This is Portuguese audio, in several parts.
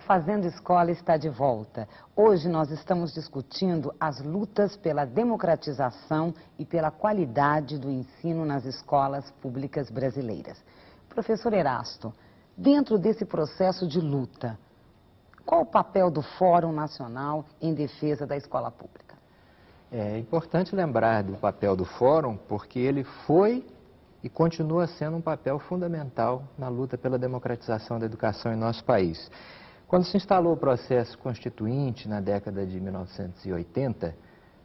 Fazendo Escola está de volta. Hoje nós estamos discutindo as lutas pela democratização e pela qualidade do ensino nas escolas públicas brasileiras. Professor Erasto, dentro desse processo de luta, qual o papel do Fórum Nacional em defesa da escola pública? É importante lembrar do papel do Fórum, porque ele foi e continua sendo um papel fundamental na luta pela democratização da educação em nosso país. Quando se instalou o processo constituinte na década de 1980,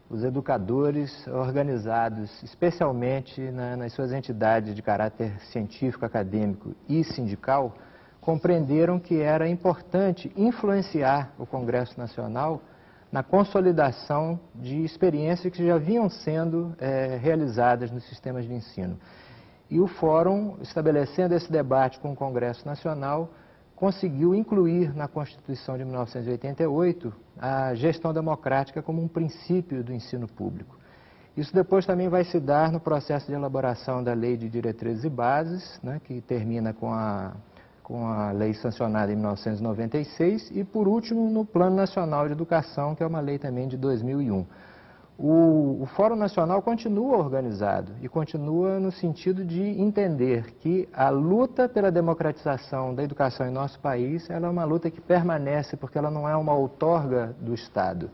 os educadores organizados, especialmente nas suas entidades de caráter científico, acadêmico e sindical, compreenderam que era importante influenciar o Congresso Nacional na consolidação de experiências que já vinham sendo realizadas nos sistemas de ensino. E o Fórum, estabelecendo esse debate com o Congresso Nacional, conseguiu incluir na Constituição de 1988 a gestão democrática como um princípio do ensino público. Isso depois também vai se dar no processo de elaboração da Lei de Diretrizes e Bases, né, que termina com a lei sancionada em 1996, e por último no Plano Nacional de Educação, que é uma lei também de 2001. O Fórum Nacional continua organizado e continua no sentido de entender que a luta pela democratização da educação em nosso país, ela é uma luta que permanece, porque ela não é uma outorga do Estado.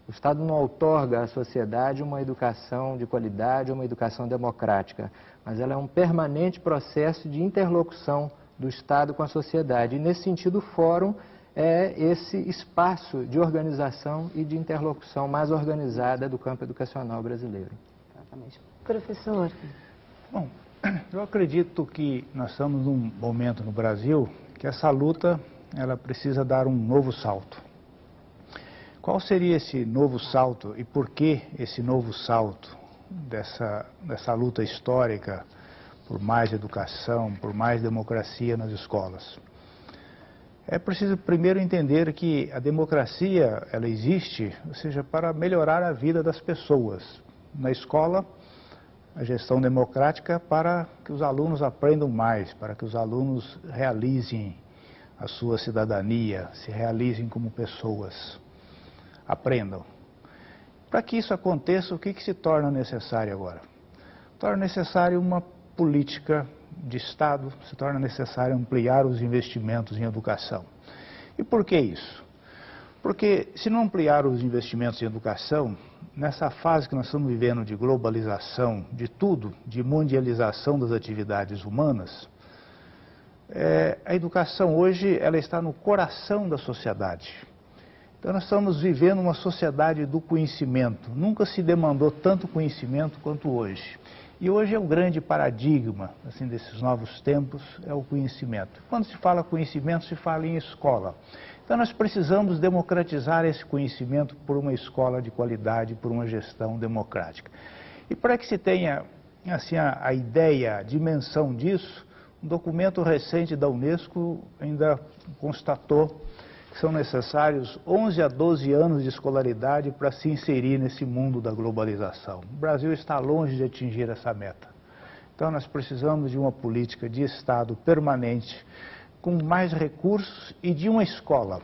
O Estado não outorga à sociedade uma educação de qualidade, uma educação democrática, mas ela é um permanente processo de interlocução do Estado com a sociedade. E nesse sentido o Fórum é esse espaço de organização e de interlocução mais organizada do campo educacional brasileiro. Exatamente. Professor. Bom, eu acredito que nós estamos num momento no Brasil que essa luta ela precisa dar um novo salto. Qual seria esse novo salto e por que esse novo salto dessa luta histórica por mais educação, por mais democracia nas escolas? É preciso primeiro entender que a democracia, ela existe, ou seja, para melhorar a vida das pessoas. Na escola, a gestão democrática para que os alunos aprendam mais, para que os alunos realizem a sua cidadania, se realizem como pessoas, aprendam. Para que isso aconteça, o que se torna necessário agora? Torna necessário uma política de Estado, se torna necessário ampliar os investimentos em educação. E por que isso? Porque se não ampliar os investimentos em educação, nessa fase que nós estamos vivendo de globalização de tudo, de mundialização das atividades humanas, a educação hoje ela está no coração da sociedade. Então nós estamos vivendo uma sociedade do conhecimento. Nunca se demandou tanto conhecimento quanto hoje. E hoje é o grande paradigma assim, desses novos tempos, é o conhecimento. Quando se fala conhecimento, se fala em escola. Então nós precisamos democratizar esse conhecimento por uma escola de qualidade, por uma gestão democrática. E para que se tenha assim, a ideia, a dimensão disso, um documento recente da Unesco ainda constatou que são necessários 11 a 12 anos de escolaridade para se inserir nesse mundo da globalização. O Brasil está longe de atingir essa meta. Então nós precisamos de uma política de Estado permanente, com mais recursos e de uma escola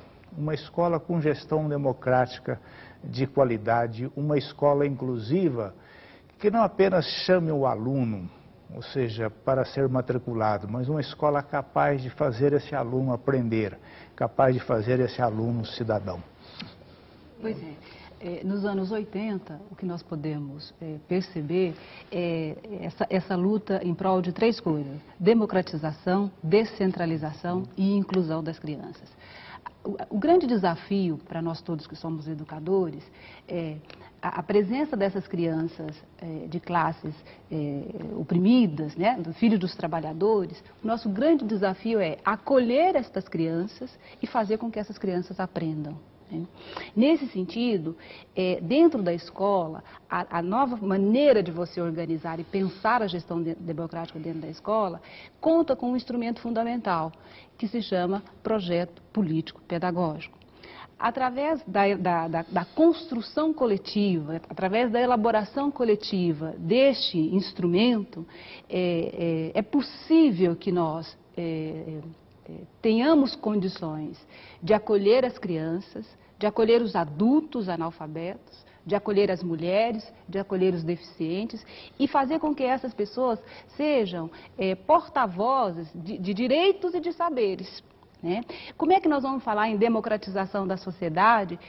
com gestão democrática de qualidade, uma escola inclusiva, que não apenas chame o aluno, ou seja, para ser matriculado, mas uma escola capaz de fazer esse aluno aprender, capaz de fazer esse aluno cidadão. Pois é. Nos anos 80, o que nós podemos perceber é essa luta em prol de três coisas: democratização, descentralização e inclusão das crianças. O grande desafio para nós todos que somos educadores é a presença dessas crianças de classes oprimidas, né, do filho dos trabalhadores. O nosso grande desafio é acolher estas crianças e fazer com que essas crianças aprendam. Nesse sentido, dentro da escola, a nova maneira de você organizar e pensar a gestão democrática dentro da escola conta com um instrumento fundamental, que se chama projeto político pedagógico. Através da construção coletiva, através da elaboração coletiva deste instrumento, é possível que nós tenhamos condições de acolher as crianças, de acolher os adultos analfabetos, de acolher as mulheres, de acolher os deficientes e fazer com que essas pessoas sejam porta-vozes de direitos e de saberes. Né? Como é que nós vamos falar em democratização da sociedade,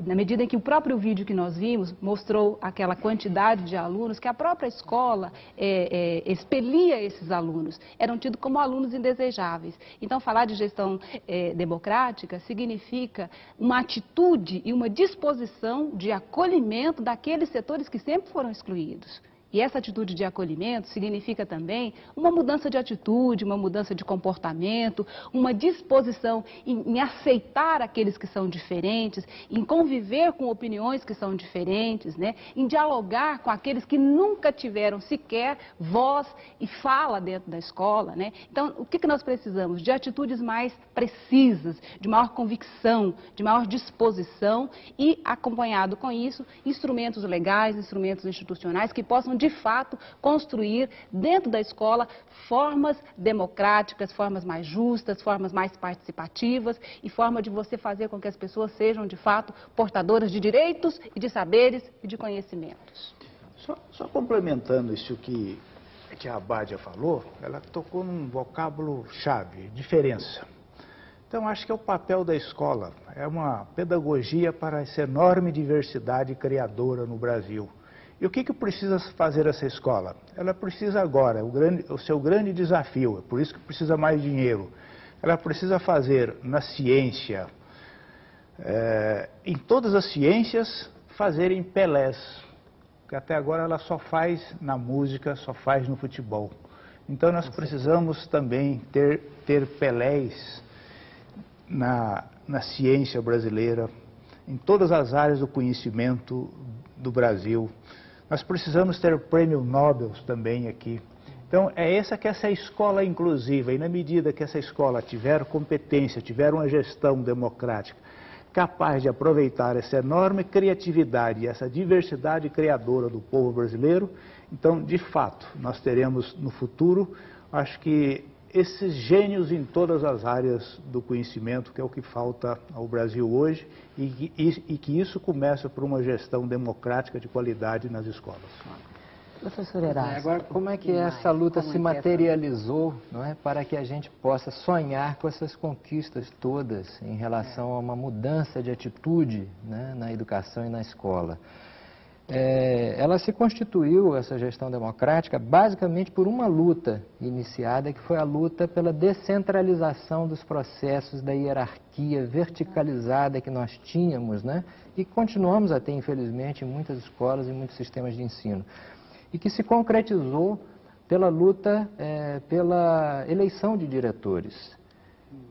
na medida em que o próprio vídeo que nós vimos mostrou aquela quantidade de alunos que a própria escola expelia esses alunos, eram tidos como alunos indesejáveis. Então, falar de gestão democrática significa uma atitude e uma disposição de acolhimento daqueles setores que sempre foram excluídos. E essa atitude de acolhimento significa também uma mudança de atitude, uma mudança de comportamento, uma disposição em aceitar aqueles que são diferentes, em conviver com opiniões que são diferentes, né? Em dialogar com aqueles que nunca tiveram sequer voz e fala dentro da escola, né? Então, o que nós precisamos? De atitudes mais precisas, de maior convicção, de maior disposição e, acompanhado com isso, instrumentos legais, instrumentos institucionais que possam de fato, construir dentro da escola formas democráticas, formas mais justas, formas mais participativas e forma de você fazer com que as pessoas sejam, de fato, portadoras de direitos e de saberes e de conhecimentos. Só complementando isso que a Abádia falou, ela tocou num vocábulo-chave, diferença. Então, acho que é o papel da escola, é uma pedagogia para essa enorme diversidade criadora no Brasil. E o que precisa fazer essa escola? Ela precisa agora, o seu grande desafio, é por isso que precisa mais dinheiro. Ela precisa fazer na ciência, em todas as ciências, fazerem Pelés, que até agora ela só faz na música, só faz no futebol. Então nós precisamos também ter Pelés na ciência brasileira, em todas as áreas do conhecimento do Brasil. Nós precisamos ter prêmio Nobel também aqui. Então, essa escola inclusiva, e na medida que essa escola tiver competência, tiver uma gestão democrática, capaz de aproveitar essa enorme criatividade e essa diversidade criadora do povo brasileiro, então, de fato, nós teremos no futuro, acho que esses gênios em todas as áreas do conhecimento, que é o que falta ao Brasil hoje, e que isso começa por uma gestão democrática de qualidade nas escolas. Professor Erasto, agora, como é que essa luta se materializou, não é, para que a gente possa sonhar com essas conquistas todas em relação a uma mudança de atitude, né, na educação e na escola? Ela se constituiu, essa gestão democrática, basicamente por uma luta iniciada, que foi a luta pela descentralização dos processos da hierarquia verticalizada que nós tínhamos, né? E continuamos a ter, infelizmente, em muitas escolas e muitos sistemas de ensino. E que se concretizou pela luta pela eleição de diretores.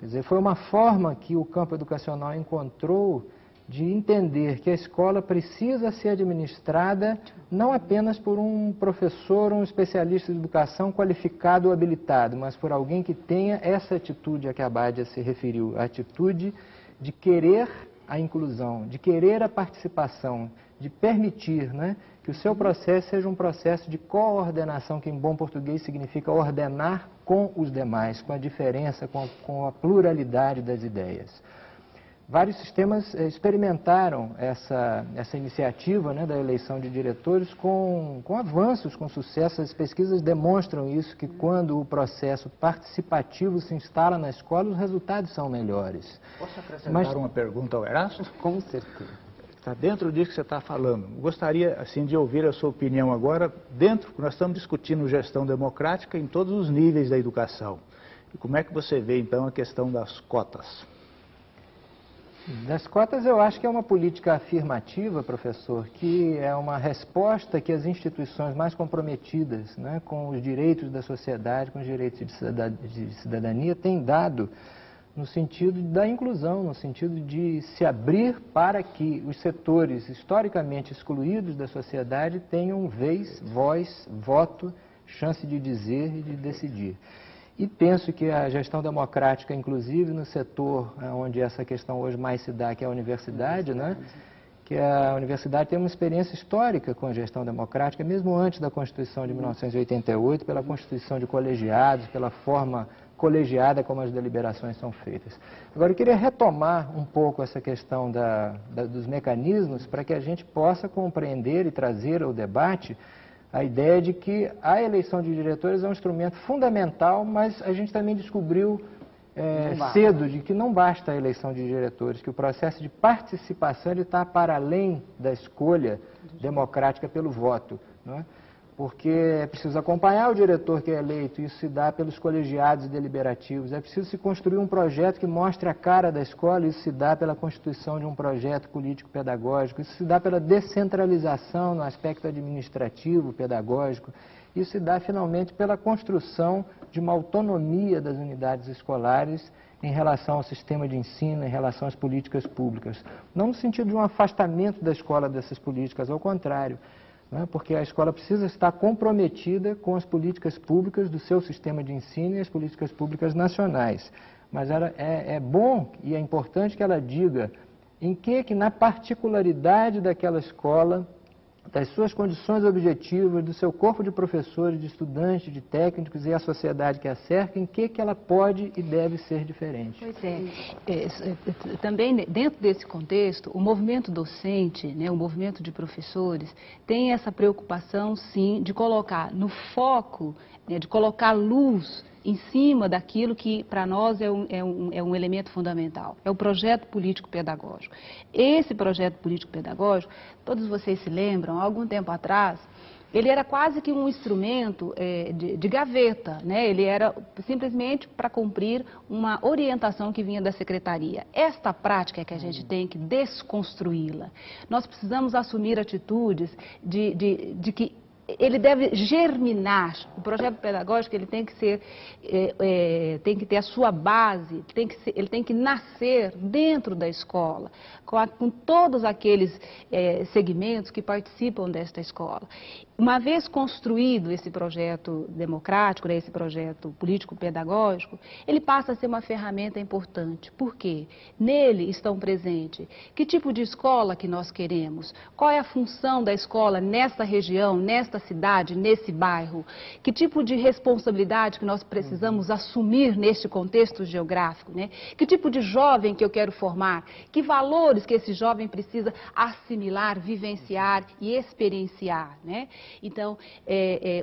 Quer dizer, foi uma forma que o campo educacional encontrou de entender que a escola precisa ser administrada não apenas por um professor, um especialista de educação qualificado ou habilitado, mas por alguém que tenha essa atitude a que a Abádia se referiu, a atitude de querer a inclusão, de querer a participação, de permitir, né, que o seu processo seja um processo de coordenação, que em bom português significa ordenar com os demais, com a diferença, com a pluralidade das ideias. Vários sistemas experimentaram essa iniciativa, né, da eleição de diretores com avanços, com sucesso. As pesquisas demonstram isso, que quando o processo participativo se instala na escola, os resultados são melhores. Posso acrescentar uma pergunta ao Erasto? Com certeza. Está dentro disso que você está falando. Gostaria, assim, de ouvir a sua opinião agora, dentro, nós estamos discutindo gestão democrática em todos os níveis da educação. E como é que você vê, então, a questão das cotas? Das cotas, eu acho que é uma política afirmativa, professor, que é uma resposta que as instituições mais comprometidas, né, com os direitos da sociedade, com os direitos de cidadania, têm dado no sentido da inclusão, no sentido de se abrir para que os setores historicamente excluídos da sociedade tenham vez, voz, voto, chance de dizer e de decidir. E penso que a gestão democrática, inclusive no setor onde essa questão hoje mais se dá, que é a universidade, né, que a universidade tem uma experiência histórica com a gestão democrática, mesmo antes da Constituição de 1988, pela constituição de colegiados, pela forma colegiada como as deliberações são feitas. Agora, eu queria retomar um pouco essa questão dos mecanismos para que a gente possa compreender e trazer ao debate a ideia de que a eleição de diretores é um instrumento fundamental, mas a gente também descobriu cedo de que não basta a eleição de diretores, que o processo de participação está para além da escolha democrática pelo voto, não é? Porque é preciso acompanhar o diretor que é eleito, isso se dá pelos colegiados deliberativos, é preciso se construir um projeto que mostre a cara da escola, isso se dá pela constituição de um projeto político-pedagógico, isso se dá pela descentralização no aspecto administrativo, pedagógico, isso se dá finalmente pela construção de uma autonomia das unidades escolares em relação ao sistema de ensino, em relação às políticas públicas. Não no sentido de um afastamento da escola dessas políticas, ao contrário, né? Porque a escola precisa estar comprometida com as políticas públicas do seu sistema de ensino e as políticas públicas nacionais. Mas é bom e é importante que ela diga em que na particularidade daquela escola, das suas condições objetivas, do seu corpo de professores, de estudantes, de técnicos e a sociedade que a cerca, em que ela pode e deve ser diferente. Pois também dentro desse contexto, o movimento docente, né, o movimento de professores, tem essa preocupação, sim, de colocar no foco, né, de colocar luz em cima daquilo que para nós é um elemento fundamental, é o projeto político-pedagógico. Esse projeto político-pedagógico, todos vocês se lembram, há algum tempo atrás, ele era quase que um instrumento de gaveta, né? Ele era simplesmente para cumprir uma orientação que vinha da secretaria. Esta prática é que a gente tem que desconstruí-la. Nós precisamos assumir atitudes de que ele deve germinar. O projeto pedagógico ele tem que ser, tem que ter a sua base, ele tem que nascer dentro da escola, com todos aqueles segmentos que participam desta escola. Uma vez construído esse projeto democrático, né, esse projeto político-pedagógico, ele passa a ser uma ferramenta importante. Por quê? Nele estão presentes que tipo de escola que nós queremos, qual é a função da escola nesta região, nesta cidade, nesse bairro, que tipo de responsabilidade que nós precisamos assumir neste contexto geográfico, né? Que tipo de jovem que eu quero formar, que valores que esse jovem precisa assimilar, vivenciar e experienciar, né? Então,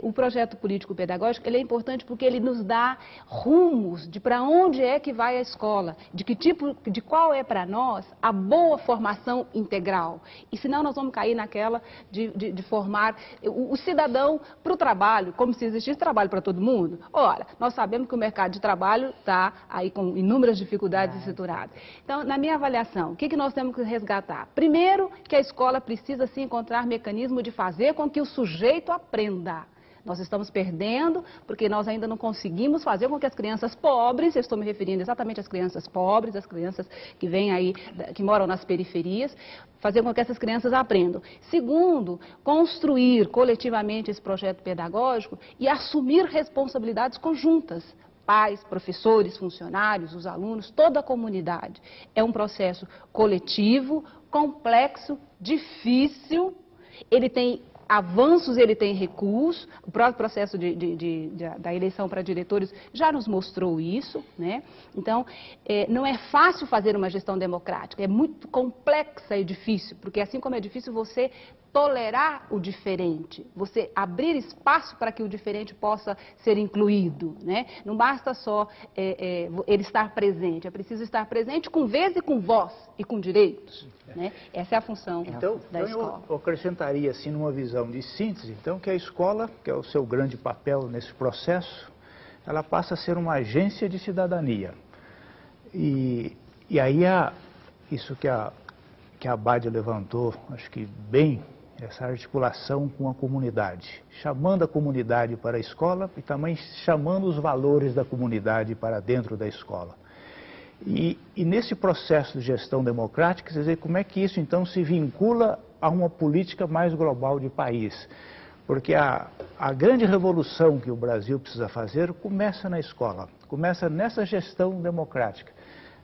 o projeto político-pedagógico ele é importante porque ele nos dá rumos de para onde é que vai a escola, de qual é para nós a boa formação integral. E senão nós vamos cair naquela de formar o cidadão para o trabalho, como se existisse trabalho para todo mundo. Ora, nós sabemos que o mercado de trabalho está aí com inúmeras dificuldades estruturadas. Então, na minha avaliação, o que nós temos que resgatar? Primeiro, que a escola precisa se encontrar mecanismo de fazer com que o sujeito aprenda. Nós estamos perdendo porque nós ainda não conseguimos fazer com que as crianças pobres, eu estou me referindo exatamente às crianças pobres, às crianças que vêm aí, que moram nas periferias, fazer com que essas crianças aprendam. Segundo, construir coletivamente esse projeto pedagógico e assumir responsabilidades conjuntas. Pais, professores, funcionários, os alunos, toda a comunidade. É um processo coletivo, complexo, difícil, ele tem avanços, ele tem recuos, o próprio processo da eleição para diretores já nos mostrou isso, né? Então, não é fácil fazer uma gestão democrática, é muito complexa e difícil, porque assim como é difícil você tolerar o diferente, você abrir espaço para que o diferente possa ser incluído, né? Não basta só ele estar presente, é preciso estar presente com vez e com voz e com direitos, né? Essa é a função da escola. Eu acrescentaria assim numa visão de síntese, então, que a escola, que é o seu grande papel nesse processo, ela passa a ser uma agência de cidadania. E aí isso que a Abad levantou, acho que bem, essa articulação com a comunidade, chamando a comunidade para a escola e também chamando os valores da comunidade para dentro da escola. E nesse processo de gestão democrática, quer dizer, como é que isso então se vincula a uma política mais global de país? Porque a grande revolução que o Brasil precisa fazer começa na escola, começa nessa gestão democrática.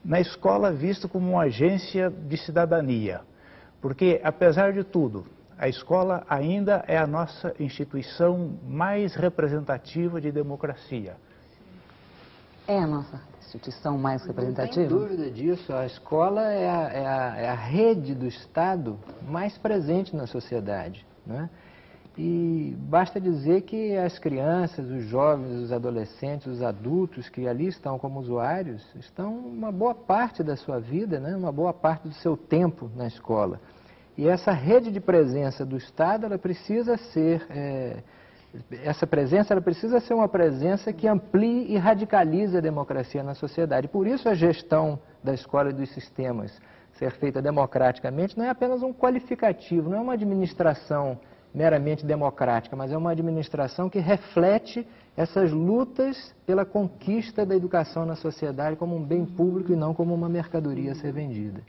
Na escola vista como uma agência de cidadania, Porque, apesar de tudo, a escola ainda é a nossa instituição mais representativa de democracia. É a nossa instituição mais representativa? Não tem dúvida disso. A escola é a rede do Estado mais presente na sociedade, né? E basta dizer que as crianças, os jovens, os adolescentes, os adultos que ali estão como usuários, estão uma boa parte da sua vida, né? Uma boa parte do seu tempo na escola. E essa rede de presença do Estado, ela precisa ser... essa presença ela precisa ser uma presença que amplie e radicalize a democracia na sociedade. Por isso a gestão da escola e dos sistemas ser feita democraticamente não é apenas um qualificativo, não é uma administração meramente democrática, mas é uma administração que reflete essas lutas pela conquista da educação na sociedade como um bem público e não como uma mercadoria a ser vendida.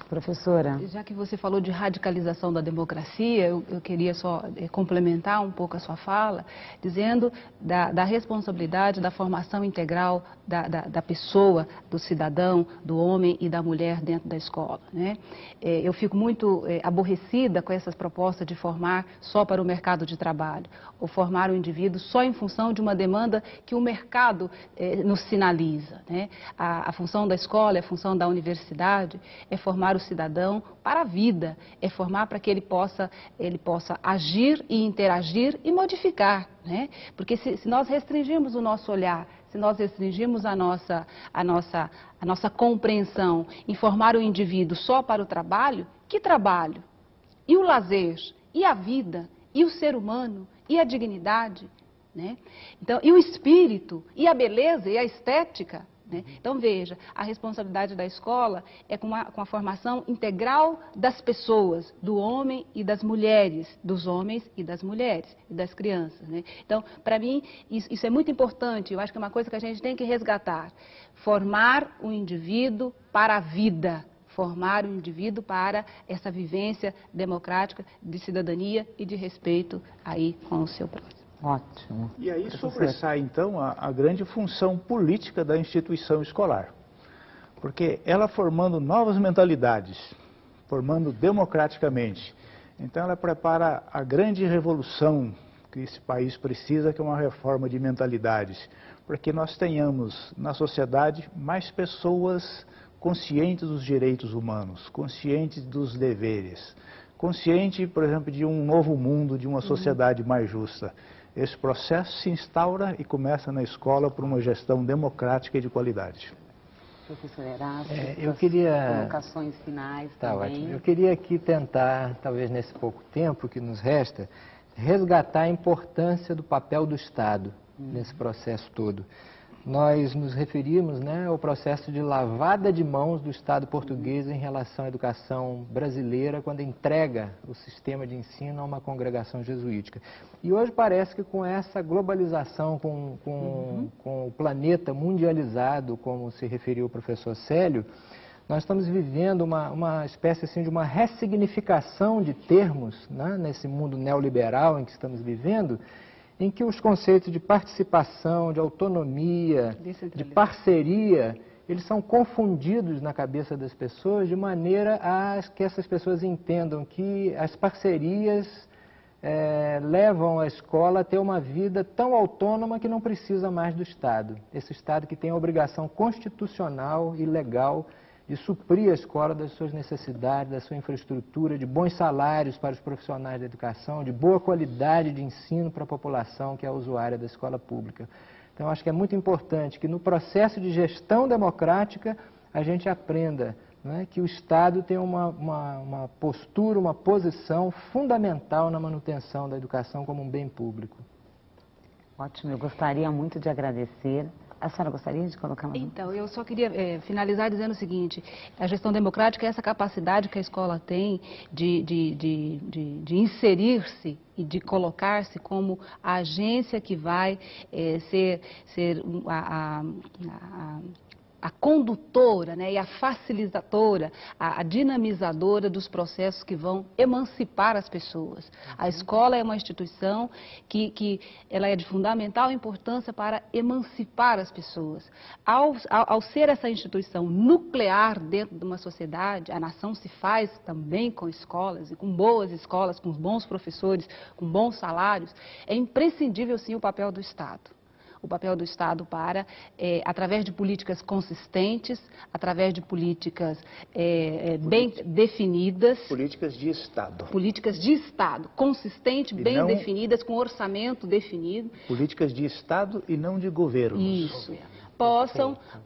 Professora. Já que você falou de radicalização da democracia, eu queria só complementar um pouco a sua fala, dizendo da responsabilidade da formação integral da pessoa, do cidadão, do homem e da mulher dentro da escola, né? Eu fico muito aborrecida com essas propostas de formar só para o mercado de trabalho, ou formar o indivíduo só em função de uma demanda que o mercado nos sinaliza, né? A função da escola, a função da universidade é formar o cidadão para a vida, é formar para que ele possa agir e interagir e modificar, né? Porque se nós restringirmos o nosso olhar, se nós restringirmos a nossa compreensão em formar o indivíduo só para o trabalho, que trabalho? E o lazer? E a vida? E o ser humano? E a dignidade? Né? Então, e o espírito? E a beleza? E a estética? Né? Então, veja, a responsabilidade da escola é com a formação integral das pessoas, do homem e das mulheres, dos homens e das mulheres, e das crianças. Né? Então, para mim, isso é muito importante, eu acho que é uma coisa que a gente tem que resgatar. Formar o indivíduo para a vida, formar o indivíduo para essa vivência democrática de cidadania e de respeito aí com o seu próximo. Ótimo. E aí sobressai, então, a grande função política da instituição escolar. Porque ela formando novas mentalidades, formando democraticamente, então ela prepara a grande revolução que esse país precisa, que é uma reforma de mentalidades, para que nós tenhamos na sociedade mais pessoas conscientes dos direitos humanos, conscientes dos deveres, consciente, por exemplo, de um novo mundo, de uma sociedade mais justa. Esse processo se instaura e começa na escola por uma gestão democrática e de qualidade. Professor Erasto, eu queria... colocações finais Tá, também. ótimo. Eu queria aqui tentar, talvez nesse pouco tempo que nos resta, resgatar a importância do papel do Estado nesse processo todo. Nós nos referimos, né, ao processo de lavada de mãos do Estado português em relação à educação brasileira, quando entrega o sistema de ensino a uma congregação jesuítica. E hoje parece que com essa globalização, com o planeta mundializado, como se referiu o professor Célio, nós estamos vivendo uma espécie assim, de uma ressignificação de termos, né, nesse mundo neoliberal em que estamos vivendo, em que os conceitos de participação, de autonomia, de parceria, eles são confundidos na cabeça das pessoas de maneira a que essas pessoas entendam que as parcerias levam a escola a ter uma vida tão autônoma que não precisa mais do Estado. Esse Estado que tem a obrigação constitucional e legal de suprir a escola das suas necessidades, da sua infraestrutura, de bons salários para os profissionais da educação, de boa qualidade de ensino para a população que é a usuária da escola pública. Então, acho que é muito importante que no processo de gestão democrática a gente aprenda, né, que o Estado tem uma postura, uma posição fundamental na manutenção da educação como um bem público. Ótimo, eu gostaria muito de agradecer. A senhora gostaria de colocar uma... Então, eu só queria finalizar dizendo o seguinte, a gestão democrática é essa capacidade que a escola tem de inserir-se e de colocar-se como a agência que vai ser a condutora, né, e a facilitadora, a dinamizadora dos processos que vão emancipar as pessoas. A escola é uma instituição que ela é de fundamental importância para emancipar as pessoas. Ao ser essa instituição nuclear dentro de uma sociedade, a nação se faz também com escolas, e com boas escolas, com bons professores, com bons salários. É imprescindível, sim, o papel do Estado. O papel do Estado para, através de políticas consistentes, através de políticas bem definidas. Políticas de Estado. Políticas de Estado, consistentes, bem definidas, com orçamento definido. Políticas de Estado e não de governos. Isso.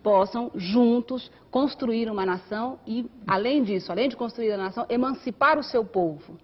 Possam juntos construir uma nação e, além disso, além de construir a nação, emancipar o seu povo.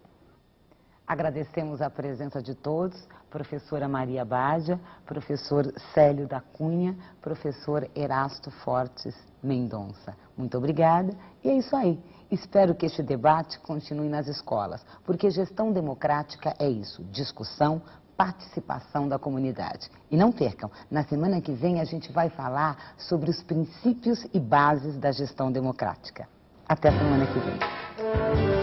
Agradecemos a presença de todos, professora Maria Badia, professor Célio da Cunha, professor Erasto Fortes Mendonça. Muito obrigada e é isso aí. Espero que este debate continue nas escolas, porque gestão democrática é isso, discussão, participação da comunidade. E não percam, na semana que vem a gente vai falar sobre os princípios e bases da gestão democrática. Até a semana que vem.